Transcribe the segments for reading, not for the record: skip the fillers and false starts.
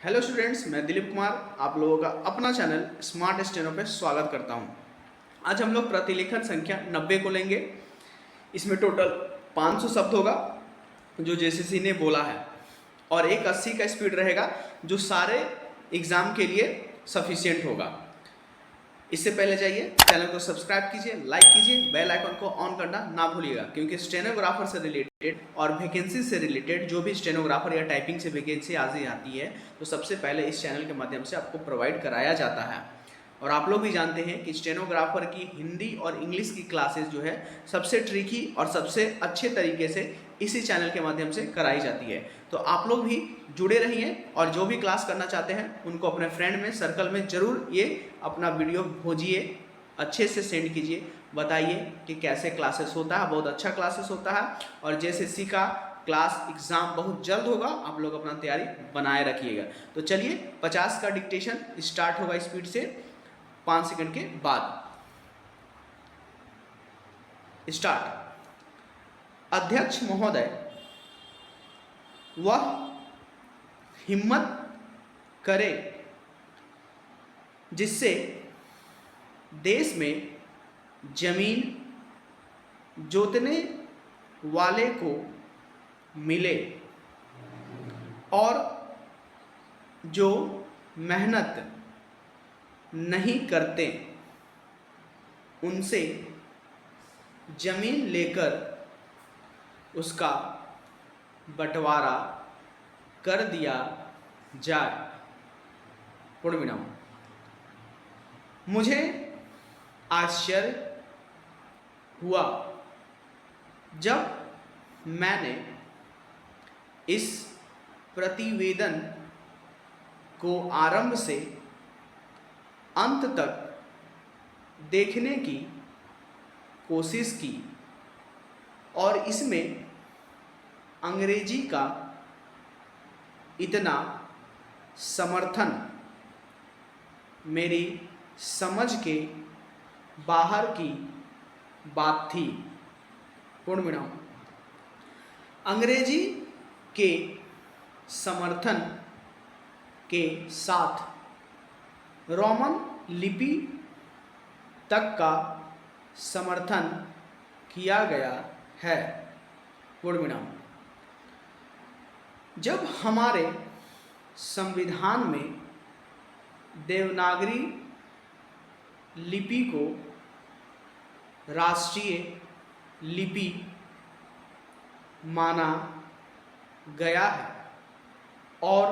Hello students, मैं दिलीप कुमार आप लोगों का अपना चैनल स्मार्ट स्टेनो पे स्वागत करता हूं। आज हम लोग प्रतिलेखन संख्या 90 को लेंगे। इसमें टोटल 500 शब्द होगा जो जेसीसी ने बोला है और एक 80 का स्पीड रहेगा जो सारे एग्जाम के लिए सफिशिएंट होगा। इससे पहले जाइए चैनल को सब्सक्राइब कीजिए, लाइक कीजिए, बेल आइकन को ऑन करना ना भूलिएगा, क्योंकि स्टेनोग्राफर से रिलेटेड और वैकेंसी से रिलेटेड जो भी स्टेनोग्राफर या टाइपिंग से वैकेंसी आज आती है तो सबसे पहले इस चैनल के माध्यम से आपको प्रोवाइड कराया जाता है। और आप लोग भी जानते हैं कि स्टेनोग्राफर की हिंदी और इंग्लिश की क्लासेस जो है सबसे ट्रिकी और सबसे अच्छे तरीके से इसी चैनल के माध्यम से कराई जाती है। तो आप लोग भी जुड़े रहिए और जो भी क्लास करना चाहते हैं उनको अपने फ्रेंड में, सर्कल में ज़रूर ये अपना वीडियो भेजिए, अच्छे से सेंड कीजिए, बताइए कि कैसे क्लासेस होता है। बहुत अच्छा क्लासेस होता है और जेसीसी का क्लास एग्ज़ाम बहुत जल्द होगा, आप लोग अपना तैयारी बनाए रखिएगा। तो चलिए 50 का डिक्टेशन स्टार्ट होगा स्पीड से 5 सेकंड के बाद। स्टार्ट। अध्यक्ष महोदय, वह हिम्मत करे जिससे देश में जमीन जोतने वाले को मिले और जो मेहनत नहीं करते उनसे जमीन लेकर उसका बंटवारा कर दिया जाए। पूर्ण विराम। मुझे आश्चर्य हुआ जब मैंने इस प्रतिवेदन को आरंभ से अंत तक देखने की कोशिश की और इसमें अंग्रेजी का इतना समर्थन मेरी समझ के बाहर की बात थी। पूर्ण विराम। अंग्रेजी के समर्थन के साथ रोमन लिपि तक का समर्थन किया गया है। पूर्ण विराम। जब हमारे संविधान में देवनागरी लिपि को राष्ट्रीय लिपि माना गया है और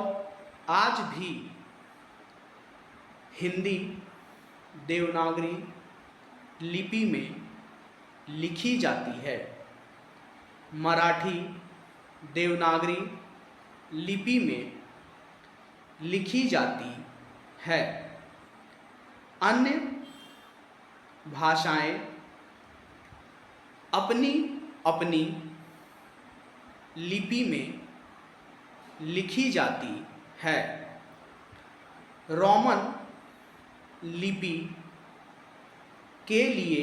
आज भी हिंदी देवनागरी लिपि में लिखी जाती है, मराठी देवनागरी लिपि में लिखी जाती है, अन्य भाषाएं अपनी अपनी लिपि में लिखी जाती है। रोमन लिपि के लिए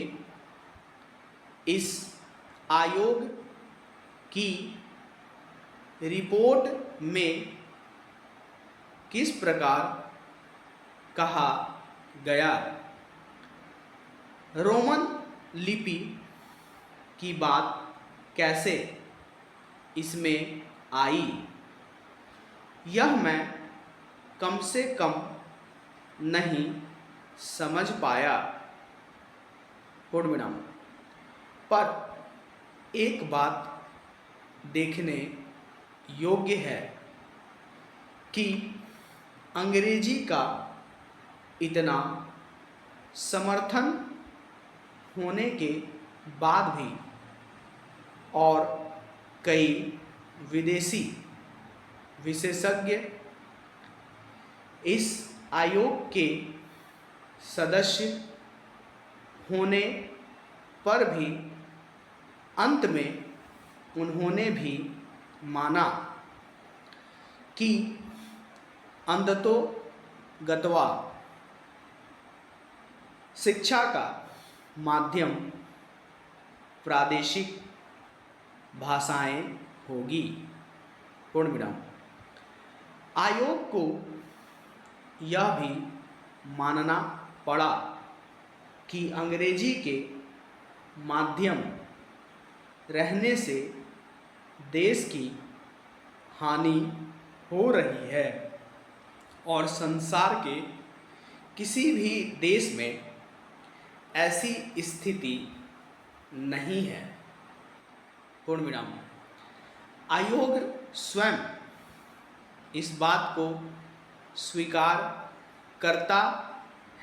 इस आयोग की रिपोर्ट में किस प्रकार कहा गया? रोमन लिपि की बात कैसे इसमें आई, यह मैं कम से कम नहीं समझ पाया। पूर्ण विराम। पर एक बात देखने योग्य है कि अंग्रेजी का इतना समर्थन होने के बाद भी और कई विदेशी विशेषज्ञ इस आयोग के सदस्य होने पर भी अंत में उन्होंने भी माना कि अंततोगत्वा शिक्षा का माध्यम प्रादेशिक भाषाएं होगी। पूर्ण विराम। आयोग को यह भी मानना पड़ा कि अंग्रेजी के माध्यम रहने से देश की हानि हो रही है और संसार के किसी भी देश में ऐसी स्थिति नहीं है। पूर्ण विराम। आयोग स्वयं इस बात को स्वीकार करता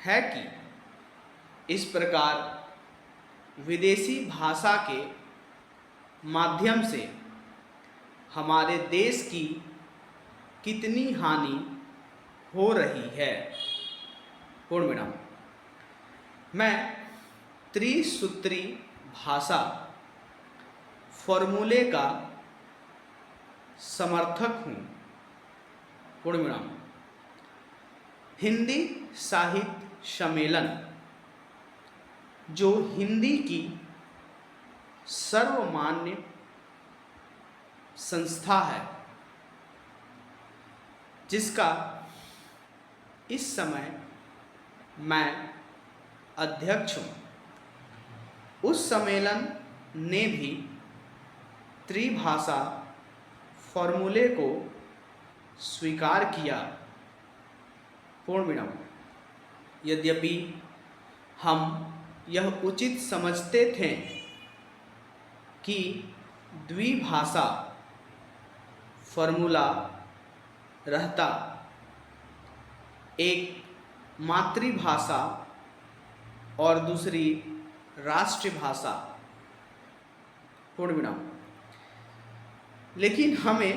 है कि इस प्रकार विदेशी भाषा के माध्यम से हमारे देश की कितनी हानि हो रही है। पूर्ण विराम। मैं त्रिसूत्री भाषा फॉर्मूले का समर्थक हूँ। पूर्ण विराम। हिंदी साहित्य सम्मेलन जो हिंदी की सर्वमान्य संस्था है, जिसका इस समय मैं अध्यक्ष हूँ, उस सम्मेलन ने भी त्रिभाषा फॉर्मूले को स्वीकार किया। पूर्ण विराम। यद्यपि हम यह उचित समझते थे कि द्विभाषा फॉर्मूला रहता एक मातृभाषा और दूसरी राष्ट्रभाषा। पूर्ण विराम। लेकिन हमें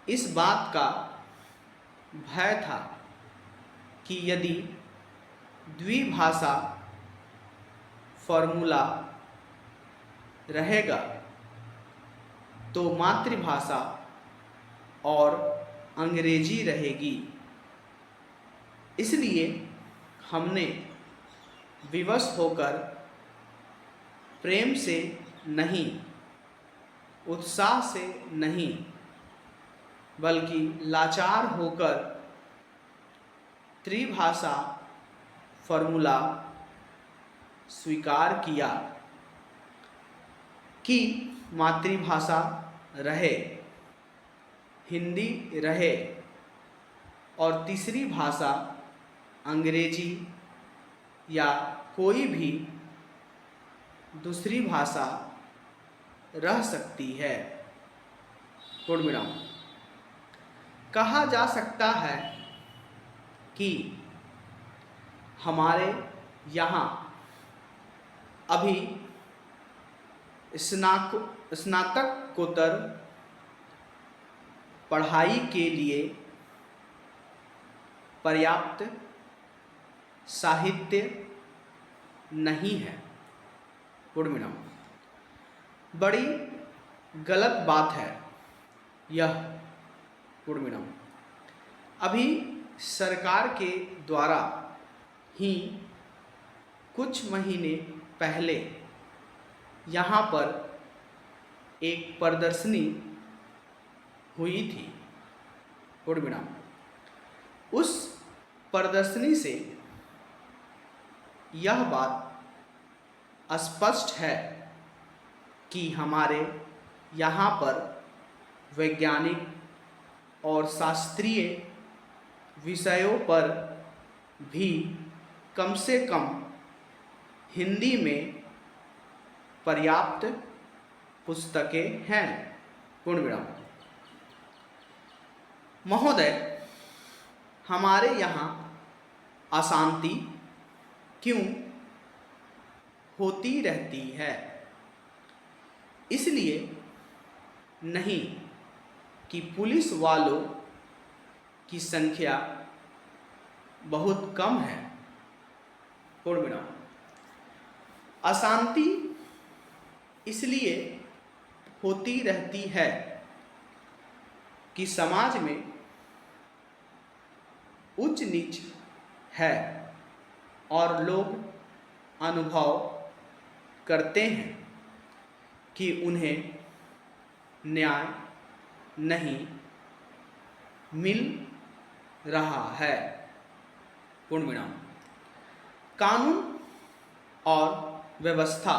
इस बात का भय था कि यदि द्विभाषा फॉर्मूला रहेगा तो मातृभाषा और अंग्रेजी रहेगी। इसलिए हमने विवश होकर प्रेम से नहीं, उत्साह से नहीं, बल्कि लाचार होकर त्रिभाषा फॉर्मूला स्वीकार किया कि मातृभाषा रहे, हिंदी रहे और तीसरी भाषा अंग्रेजी या कोई भी दूसरी भाषा रह सकती है। पूर्ण विराम। कहा जा सकता है कि हमारे यहाँ अभी स्नातकोत्तर पढ़ाई के लिए पर्याप्त साहित्य नहीं है। पूर्ण विराम। बड़ी गलत बात है यह। पूर्ण विराम। अभी सरकार के द्वारा ही कुछ महीने पहले यहाँ पर एक प्रदर्शनी हुई थी। पूर्ण विराम। उस प्रदर्शनी से यह बात स्पष्ट है कि हमारे यहाँ पर वैज्ञानिक और शास्त्रीय विषयों पर भी कम से कम हिंदी में पर्याप्त पुस्तकें हैं। पूर्ण विराम। महोदय, हमारे यहाँ अशांति क्यों होती रहती है? इसलिए नहीं कि पुलिस वालों की संख्या बहुत कम है। पूर्ण विराम। अशांति इसलिए होती रहती है कि समाज में उच्च नीच है और लोग अनुभव करते हैं कि उन्हें न्याय नहीं मिल रहा है। पूर्ण विराम। कानून और व्यवस्था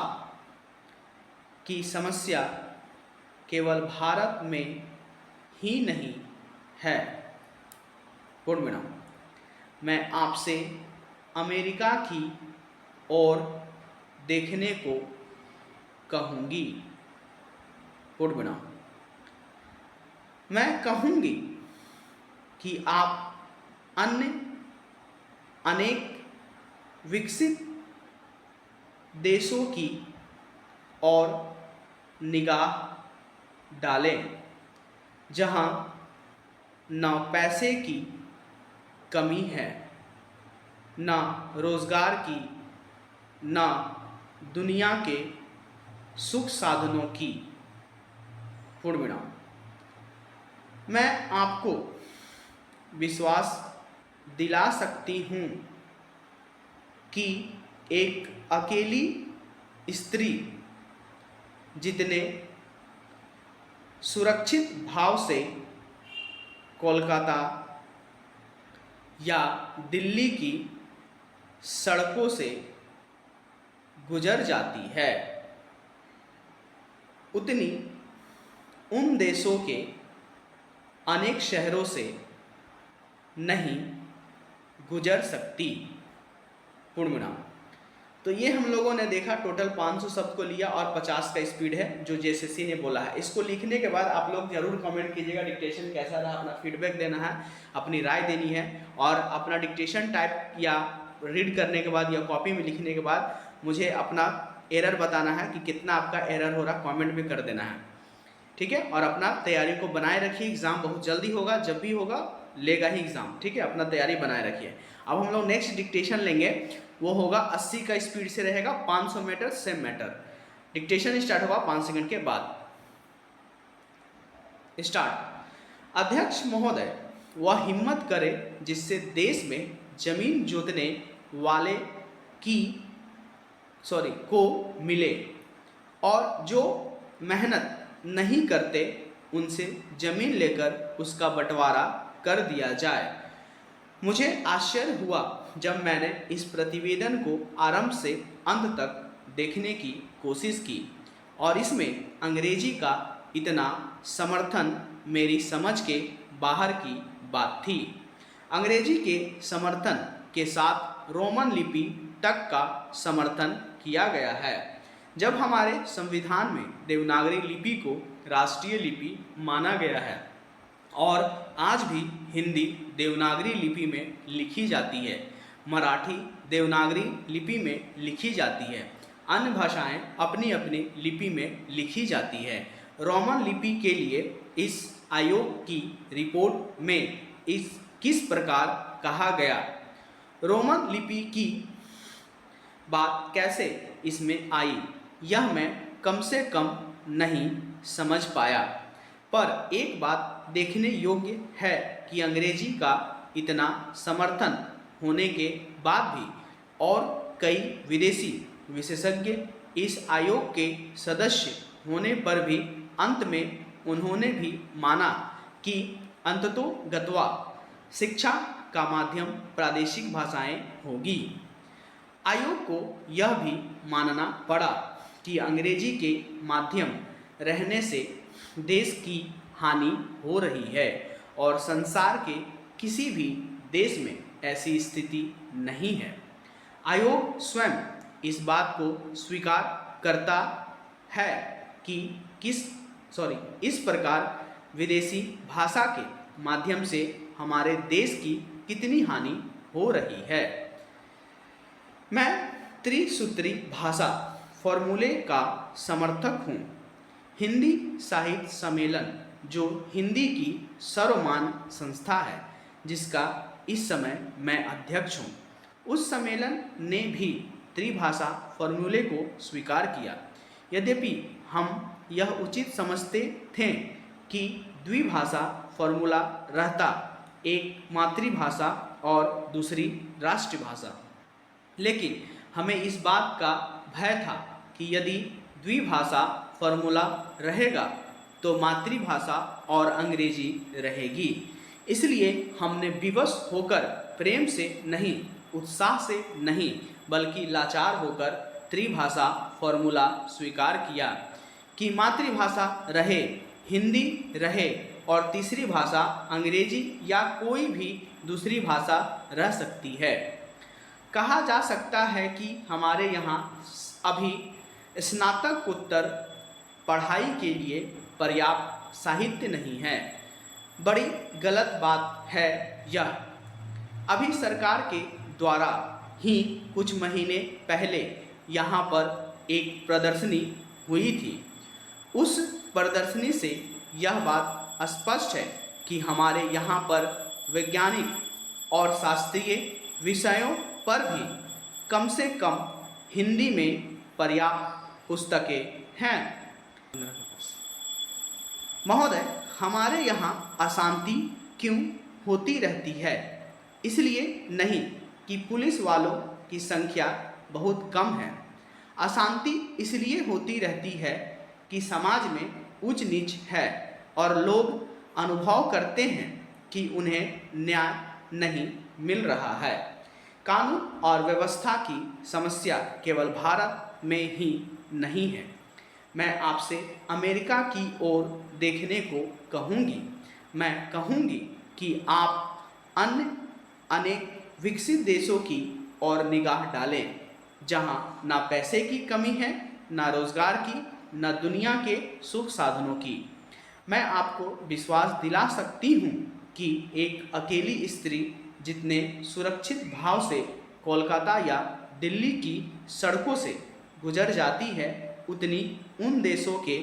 की समस्या केवल भारत में ही नहीं है। पूर्ण विराम। मैं आपसे अमेरिका की ओर देखने को कहूँगी। पूर्ण विराम। मैं कहूँगी कि आप अन्य अनेक विकसित देशों की ओर निगाह डालें जहां न पैसे की कमी है, न रोजगार की, न दुनिया के सुख साधनों की। पूर्ण विराम। मैं आपको विश्वास दिला सकती हूँ कि एक अकेली स्त्री जितने सुरक्षित भाव से कोलकाता या दिल्ली की सड़कों से गुजर जाती है, उतनी उन देशों के अनेक शहरों से नहीं गुजर सकती। पूर्ण विराम। तो ये हम लोगों ने देखा, टोटल 500 शब्द को लिया और 50 का स्पीड है जो जेएसएससी ने बोला है। इसको लिखने के बाद आप लोग जरूर कमेंट कीजिएगा डिक्टेशन कैसा रहा, अपना फीडबैक देना है, अपनी राय देनी है, और अपना डिक्टेशन टाइप या रीड करने के बाद या कॉपी में लिखने के बाद मुझे अपना एरर बताना है कि कितना आपका एरर हो रहा, कॉमेंट में कर देना है। ठीक है, और अपना तैयारी को बनाए रखिए। एग्जाम बहुत जल्दी होगा, जब भी होगा लेगा ही एग्जाम। ठीक है, अपना तैयारी बनाए रखिए। अब हम लोग नेक्स्ट डिक्टेशन लेंगे, वो होगा 80 का स्पीड से रहेगा, 500 metre same matter. Dictation start होगा 5 सेकंड के बाद। स्टार्ट। अध्यक्ष महोदय, वह हिम्मत करे जिससे देश में जमीन जोतने वाले को मिले, और जो मेहनत नहीं करते उनसे जमीन लेकर उसका बंटवारा कर दिया जाए। मुझे आश्चर्य हुआ जब मैंने इस प्रतिवेदन को आरंभ से अंत तक देखने की कोशिश की और इसमें अंग्रेजी का इतना समर्थन मेरी समझ के बाहर की बात थी। अंग्रेजी के समर्थन के साथ रोमन लिपि तक का समर्थन किया गया है। जब हमारे संविधान में देवनागरी लिपि को राष्ट्रीय लिपि माना गया है और आज भी हिंदी देवनागरी लिपि में लिखी जाती है, मराठी देवनागरी लिपि में लिखी जाती है, अन्य भाषाएं अपनी अपनी लिपि में लिखी जाती है। रोमन लिपि के लिए इस आयोग की रिपोर्ट में किस प्रकार कहा गया, रोमन लिपि की बात कैसे इसमें आई, यह मैं कम से कम नहीं समझ पाया। पर एक बात देखने योग्य है कि अंग्रेजी का इतना समर्थन होने के बाद भी और कई विदेशी विशेषज्ञ इस आयोग के सदस्य होने पर भी अंत में उन्होंने भी माना कि अंततोगत्वा शिक्षा का माध्यम प्रादेशिक भाषाएं होगी। आयोग को यह भी मानना पड़ा कि अंग्रेजी के माध्यम रहने से देश की हानि हो रही है और संसार के किसी भी देश में ऐसी स्थिति नहीं है। आयोग स्वयं इस बात को स्वीकार करता है कि इस प्रकार विदेशी भाषा के माध्यम से हमारे देश की कितनी हानि हो रही है। मैं त्रिसूत्री भाषा फॉर्मूले का समर्थक हूँ। हिंदी साहित्य सम्मेलन जो हिंदी की सर्वमान्य संस्था है जिसका इस समय मैं अध्यक्ष हूँ, उस सम्मेलन ने भी त्रिभाषा फॉर्मूले को स्वीकार किया। यद्यपि हम यह उचित समझते थे कि द्विभाषा फॉर्मूला रहता, एक मातृभाषा और दूसरी राष्ट्रभाषा, लेकिन हमें इस बात का भय था कि यदि द्विभाषा फॉर्मूला रहेगा तो मातृभाषा और अंग्रेजी रहेगी। इसलिए हमने विवश होकर प्रेम से नहीं, उत्साह से नहीं, बल्कि लाचार होकर त्रिभाषा फॉर्मूला स्वीकार किया कि मातृभाषा रहे, हिंदी रहे और तीसरी भाषा अंग्रेजी या कोई भी दूसरी भाषा रह सकती है। कहा जा सकता है कि हमारे यहाँ अभी स्नातकोत्तर पढ़ाई के लिए पर्याप्त साहित्य नहीं है। बड़ी गलत बात है यह। अभी सरकार के द्वारा ही कुछ महीने पहले यहाँ पर एक प्रदर्शनी हुई थी। उस प्रदर्शनी से यह बात स्पष्ट है कि हमारे यहाँ पर वैज्ञानिक और शास्त्रीय विषयों पर भी कम से कम हिंदी में पर्याप्त पुस्तकें हैं। महोदय, हमारे यहाँ अशांति क्यों होती रहती है? इसलिए नहीं कि पुलिस वालों की संख्या बहुत कम है। अशांति इसलिए होती रहती है कि समाज में ऊंच नीच है और लोग अनुभव करते हैं कि उन्हें न्याय नहीं मिल रहा है। कानून और व्यवस्था की समस्या केवल भारत में ही नहीं है। मैं आपसे अमेरिका की ओर देखने को कहूँगी। मैं कहूँगी कि आप अन्य अनेक विकसित देशों की ओर निगाह डालें, जहाँ ना पैसे की कमी है, ना रोजगार की, ना दुनिया के सुख साधनों की। मैं आपको विश्वास दिला सकती हूँ कि एक अकेली स्त्री जितने सुरक्षित भाव से कोलकाता या दिल्ली की सड़कों से गुजर जाती है, उतनी उन देशों के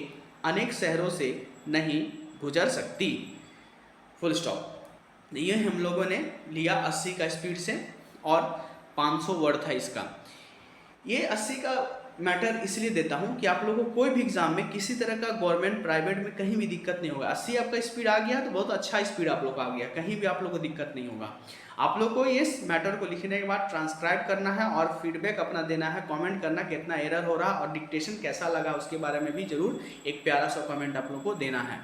अनेक शहरों से नहीं गुजर सकती। Full stop. ये हम लोगों ने लिया 80 का स्पीड से और 500 वर्ड था इसका। ये 80 का मैटर इसलिए देता हूँ कि आप लोगों को कोई भी एग्जाम में किसी तरह का गवर्नमेंट प्राइवेट में कहीं भी दिक्कत नहीं होगा। 80 आपका स्पीड आ गया तो बहुत अच्छा स्पीड आप लोग का आ गया, कहीं भी आप लोग को दिक्कत नहीं होगा। आप लोग को इस मैटर को लिखने के बाद ट्रांसक्राइब करना है और फीडबैक अपना देना है, कमेंट करना कितना एरर हो रहा और डिक्टेशन कैसा लगा उसके बारे में भी जरूर एक प्यारा सा कमेंट आप लोग को देना है।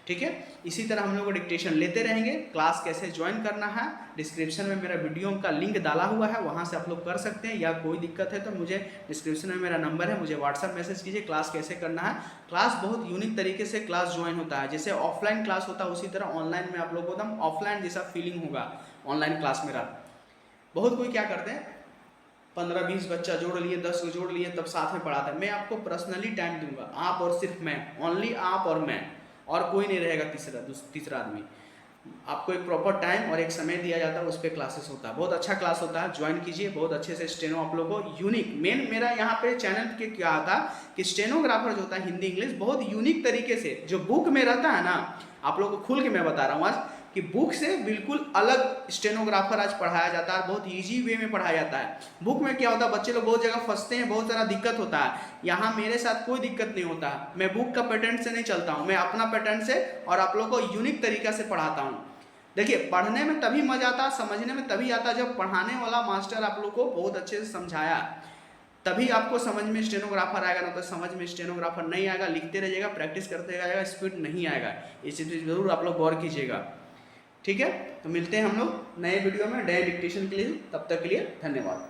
ठीक है, इसी तरह हम लोग डिक्टेशन लेते रहेंगे। क्लास कैसे ज्वाइन करना है डिस्क्रिप्शन में मेरा वीडियो का लिंक डाला हुआ है, वहां से आप लोग कर सकते हैं। या कोई दिक्कत है तो मुझे डिस्क्रिप्शन में मेरा नंबर है, मुझे व्हाट्सअप मैसेज कीजिए। क्लास कैसे करना है, क्लास बहुत यूनिक तरीके से क्लास ज्वाइन होता है। जैसे ऑफलाइन क्लास होता है उसी तरह ऑनलाइन में आप लोग को एकदम ऑफलाइन जैसा फीलिंग होगा ऑनलाइन क्लास मेरा। बहुत कोई क्या करते हैं 15-20 बच्चा जोड़ लिए, 10 को जोड़ लिए, तब साथ में पढ़ाते हैं। मैं आपको पर्सनली टाइम दूंगा, आप और सिर्फ मैं, ओनली आप और मैं, और कोई नहीं रहेगा तीसरा आदमी। आपको एक प्रॉपर टाइम और एक समय दिया जाता है, उस पर क्लासेस होता है। बहुत अच्छा क्लास होता है, ज्वाइन कीजिए। बहुत अच्छे से स्टेनो आप लोगों को यूनिक, मेन मेरा यहाँ पे चैनल के क्या था कि स्टेनोग्राफर जो होता है हिंदी इंग्लिश बहुत यूनिक तरीके से जो बुक में रहता है ना, आप लोगों को खुल के मैं बता रहा हूँ आज कि बुक से बिल्कुल अलग स्टेनोग्राफर आज पढ़ाया जाता है, बहुत इजी वे में पढ़ाया जाता है। बुक में क्या होता है, बच्चे लोग बहुत जगह फंसते हैं, बहुत सारा दिक्कत होता है। यहाँ मेरे साथ कोई दिक्कत नहीं होता है, मैं बुक का पैटर्न से नहीं चलता हूँ, मैं अपना पैटर्न से और आप लोगों को यूनिक तरीका से पढ़ाता हूँ। देखिए, पढ़ने में तभी मजा आता, समझने में तभी आता जब पढ़ाने वाला मास्टर आप लोग को बहुत अच्छे से समझाया, तभी आपको समझ में स्टेनोग्राफर आएगा। ना तो समझ में स्टेनोग्राफर नहीं आएगा। लिखते रहिएगा, प्रैक्टिस करते जाएगा, स्पीड नहीं आएगा। इस चीज़ पर जरूर आप लोग गौर कीजिएगा। ठीक है, तो मिलते हैं हम लोग नए वीडियो में नए डिक्टेशन के लिए। तब तक के लिए धन्यवाद।